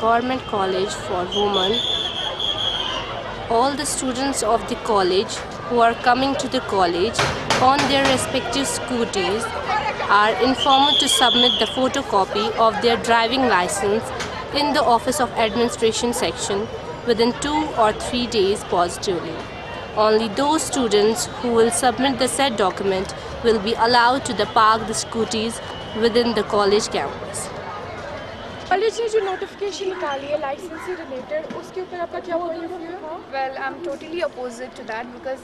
government college for women. All the students of the college who are coming to the college on their respective scooters are informed to submit the photocopy of their driving license in the Office of Administration section within 2 or 3 days positively. Only those students who will submit the said document will be allowed to park the scooters within the college campus. College ने जो notification निकाली है licence से related, उसके ऊपर आपका क्या point of view है? Well, I'm totally opposite to that because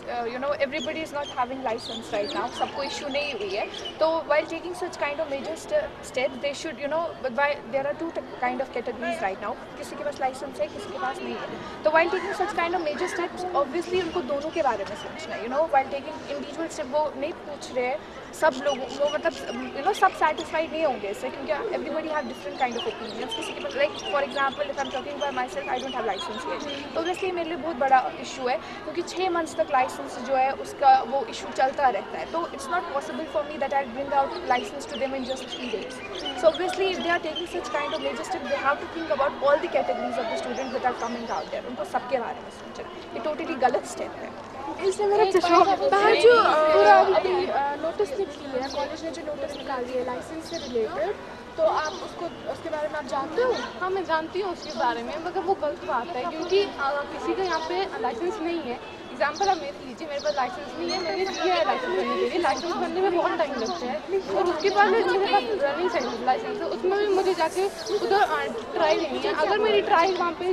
everybody is not having license right now. सबको issue नहीं हुई है. तो while taking such kind of major steps, they should but there are two kind of categories right now. किसी के पास license है, किसी के पास नहीं है. तो while taking such kind of major steps, obviously उनको दोनों के बारे में सोचना है. While taking individual step वो नहीं पूछ रहे हैं सब लोग वो मतलब सब satisfied नहीं होंगे इससे क्योंकि everybody have different kind of opinions. किसी के पास like for example if I'm talking by myself, I don't have license yet. तो obviously मेरे लिए बहुत बड़ा इशू है क्योंकि 6 months तक लाइसेंस जो है उसका वो इशू चलता रहता है. तो it's not possible for me that I bring out licence to them in just 3 days. So obviously if they are taking such kind of major step they have to think about all the categories of the students that are coming out there. उनको सबके बारे में सोचना. ये totally गलत step है. इसलिए मेरा बाहर जो पूरा नोटिस निकली है, कॉलेज ने जो नोटिस निकाली है लाइसेंस से रिलेटेड, तो आप उसके बारे में आप जानते हो? हाँ, मैं जानती हूँ उसके बारे में, मगर वो गलत बात है क्योंकि किसी का यहाँ पे लाइसेंस नहीं है. एग्जाम्पल आप मेरे लीजिए, मेरे पास लाइसेंस नहीं है, मैंने लिया है लाइसेंस बनने के लिए. लाइसेंस बनने में बहुत टाइम लगता है और उसके बाद मेरे पास रनिंग लाइसेंस है, उसमें भी मुझे जाके उधर ट्राई देनी है. अगर मेरी ट्राई वहाँ पे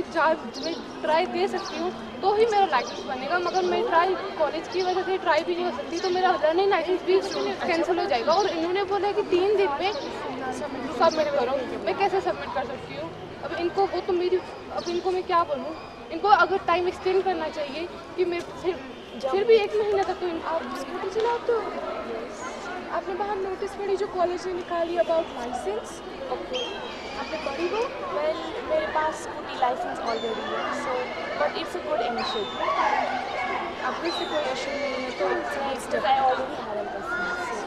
मैं ट्राई दे सकती हूँ तो ही मेरा लाइसेंस बनेगा, मगर मैं ट्राई कॉलेज की वजह से ट्राई भी नहीं हो सकती तो मेरा रनिंग लाइसेंस भी कैंसिल हो जाएगा. और इन्होंने बोला कि 3 दिन में सबमिट करो. मैं कैसे सबमिट कर सकती हूँ? अब इनको वो तो मेरी अब इनको मैं क्या बोलूँ? इनको अगर टाइम एक्सटेंड करना चाहिए कि मैं फिर भी 1 महीना तक. तो आप स्कूटी चलाते हो? आपने बाहर नोटिस पढ़ी जो कॉलेज ने निकाली अबाउट लाइसेंस? ओके, आपने पढ़ी वो? वेल मेरे पास स्कूटी लाइसेंस ऑलरेडी है, so but it's a good initiative. आपको इससे कोई इशू नहीं है तो because I already have a licence.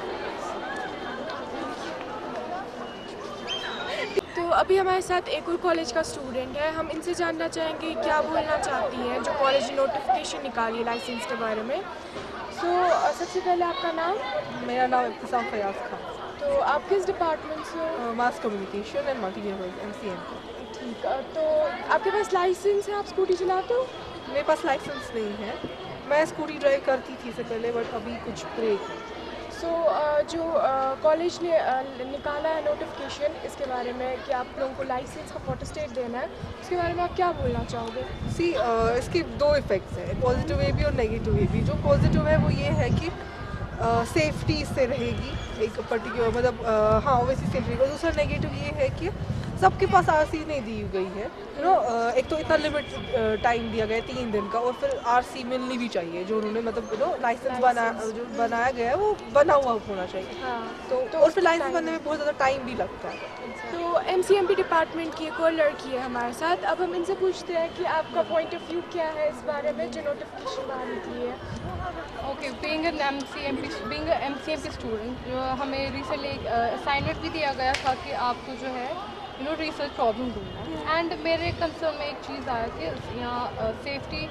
तो अभी हमारे साथ एक और कॉलेज का स्टूडेंट है, हम इनसे जानना चाहेंगे क्या बोलना चाहती हैं जो कॉलेज ने नोटिफिकेशन निकाली है लाइसेंस के बारे में. सो सबसे पहले आपका नाम? मेरा नाम इब्तिसाम फयाज खान. तो आप किस डिपार्टमेंट से हो? Mass communication and multimedia MCM. ठीक है, तो आपके पास लाइसेंस है, आप स्कूटी चलाते हो? मेरे पास लाइसेंस नहीं है. मैं स्कूटी ड्राइव करती थी इससे पहले बट अभी कुछ ब्रेक. सो जो कॉलेज ने निकाला है नोटिफिकेशन इसके बारे में कि आप लोगों को लाइसेंस का फोटोस्टेट देना है, उसके बारे में आप क्या बोलना चाहोगे? इसके 2 इफ़ेक्ट्स हैं, पॉजिटिव वे भी और नेगेटिव वे भी. जो पॉजिटिव है वो ये है कि सेफ्टी इससे रहेगी एक पर्टिकुलर मतलब हाँ ओवैसी सेफ्टी रहेगी. दूसरा नेगेटिव ये है कि सबके पास RC नहीं दी गई है. एक तो इतना लिमिट टाइम दिया गया है 3 दिन का और फिर RC मिलनी भी चाहिए जो उन्होंने मतलब लाइसेंस जो बनाया गया है वो बना हुआ होना चाहिए. हाँ. तो और फिर लाइसेंस बनने में बहुत ज़्यादा टाइम भी लगता है. तो MCMP डिपार्टमेंट की एक और लड़की है हमारे साथ. अब हम इनसे पूछते हैं कि आपका पॉइंट ऑफ व्यू क्या है इस बारे में जो नोटिफिकेशन बाहर निकली है. Okay, being an MCMP student, जो हमें रिसेंटली एक असाइनमेंट भी दिया गया था कि आपको जो है रिसर्च प्रॉब्लम ढूंढना है. एंड मेरे कंसर्न में एक चीज़ आया कि यहाँ safety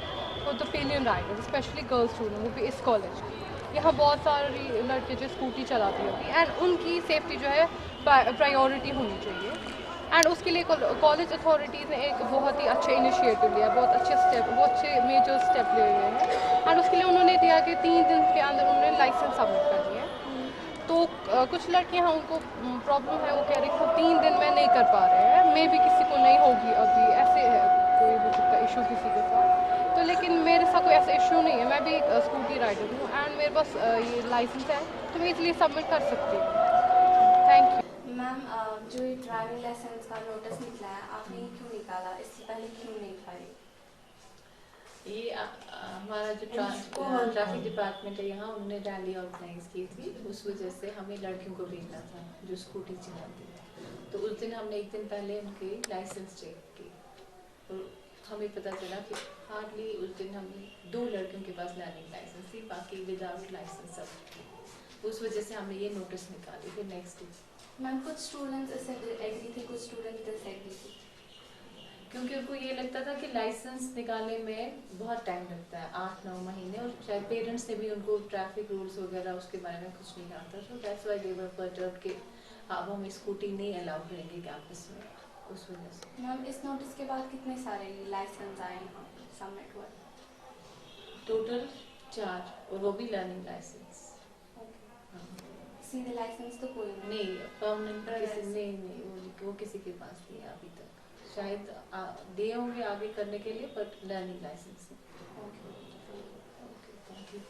for the pillion Riders specially girls student वो भी इस कॉलेज की. यहाँ बहुत सारी लड़के जो स्कूटी चलाती होती हैं एंड उनकी सेफ्टी जो है प्रायोरिटी होनी चाहिए. एंड उसके लिए कॉलेज अथॉरिटीज़ ने एक बहुत ही अच्छे इनिशिएटिव लिया, बहुत अच्छे मेजर स्टेप ले रहे हैं. एंड उसके लिए उन्होंने दिया कि 3 दिन के अंदर उन्होंने लाइसेंस सबमिट कर दिया. तो कुछ लड़कियाँ उनको प्रॉब्लम है, वो कह रही कि 3 दिन में नहीं कर पा रहे हैं. मे भी किसी को नहीं होगी अभी, ऐसे है कोई हो सकता है इशू किसी के साथ. तो लेकिन मेरे साथ कोई ऐसा इशू नहीं है. मैं भी स्कूटी राइडर हूँ एंड मेरे पास ये लाइसेंस है तो मैं इसलिए सबमिट कर सकती हूँ. Thank you. मैम जो ये ड्राइविंग लाइसेंस का नोटिस निकला है आपने ये क्यों निकाला? इससे पहले क्यों नहीं खाई? ये हमारा जो ट्रैफिक डिपार्टमेंट है यहाँ उन्होंने रैली ऑर्गेनाइज की थी. उस वजह से हमें लड़कियों को भेजना था जो स्कूटी चलाती है. तो उस दिन हमने 1 दिन पहले उनके लाइसेंस चेक की और हमें पता चला कि हार्डली उस दिन हमने 2 लड़कियों के पास लर्निंग लाइसेंस थी, बाकी विदाउट लाइसेंस सब थी. उस वजह से हमने ये नोटिस निकाली. फिर नेक्स्ट डे मैम कुछ स्टूडेंट्स इससे एग्री थे, कुछ स्टूडेंट्स डिसएग्री थे. क्योंकि उनको ये लगता था कि लाइसेंस निकालने में बहुत टाइम लगता है, 8-9 महीने, और शायद पेरेंट्स ने भी उनको ट्रैफिक रूल्स वगैरह उसके बारे में कुछ नहीं कहा था। So that's why they were perturbed कि अब हम स्कूटी नहीं अलाउ करेंगे कैंपस में, उस वजह से। मैम इस नोटिस के बाद कितने सारे लाइसेंस आए यहाँ सबमिट हुए? टोटल 4, और वो भी लर्निंग लाइसेंस। सीधे लाइसेंस तो कोई नहीं, परमानेंट किसी नहीं, वो किसी के पास नहीं है अभी तक। शायद दिए होंगे आगे करने के लिए, but learning licence. Okay, thank you.